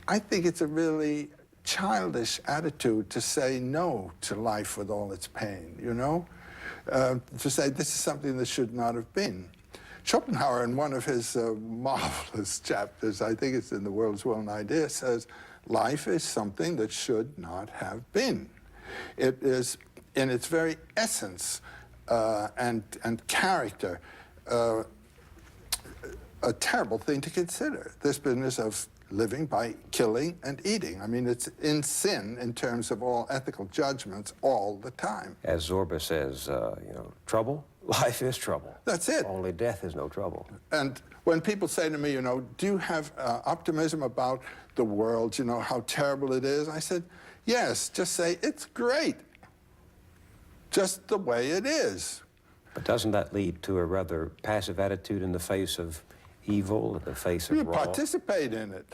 I think it's a really childish attitude to say no to life with all its pain, you know? To say this is something that should not have been. Schopenhauer, in one of his marvelous chapters, I think it's in The World's One Idea, says, life is something that should not have been. It is, in its very essence and character, a terrible thing to consider, this business of living by killing and eating. I mean, it's in sin in terms of all ethical judgments all the time. As Zorba says, you know, trouble? Life is trouble. That's it. Only death is no trouble. And when people say to me, you know, do you have optimism about the world, you know, how terrible it is? I said, yes, just say it's great. Just the way it is. But doesn't that lead to a rather passive attitude in the face of evil, in the face of You wrong? participate in it.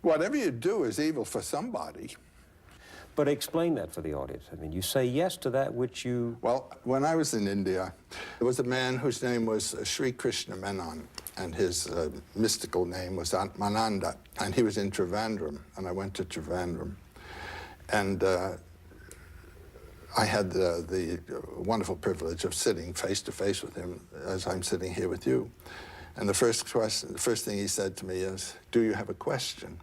Whatever you do is evil for somebody. But explain that for the audience. I mean, you say yes to that which you... Well, when I was in India, there was a man whose name was Sri Krishna Menon, and his mystical name was Atmananda, and he was in Trivandrum, and I went to Trivandrum. And I had the wonderful privilege of sitting face to face with him as I'm sitting here with you. And the first thing he said to me is, do you have a question?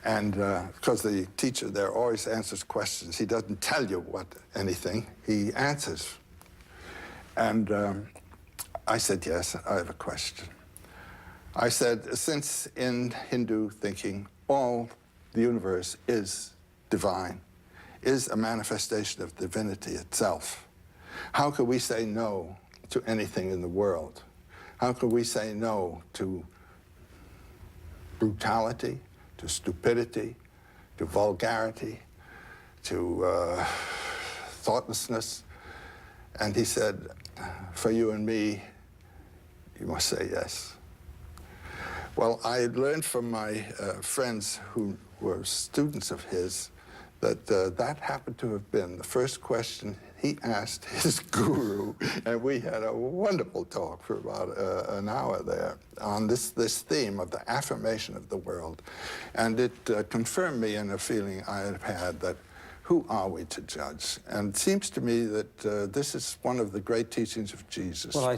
And because the teacher there always answers questions, he doesn't tell you anything, he answers. And I said, yes, I have a question. I said, since in Hindu thinking, all the universe is divine, is a manifestation of divinity itself, how could we say no to anything in the world? How could we say no to brutality, to stupidity, to vulgarity, to thoughtlessness? And he said, for you and me, you must say yes. Well, I learned from my friends who were students of his that that happened to have been the first question he asked his guru, and we had a wonderful talk for about an hour there on this theme of the affirmation of the world. And it confirmed me in a feeling I had had that who are we to judge? And it seems to me that this is one of the great teachings of Jesus. Well,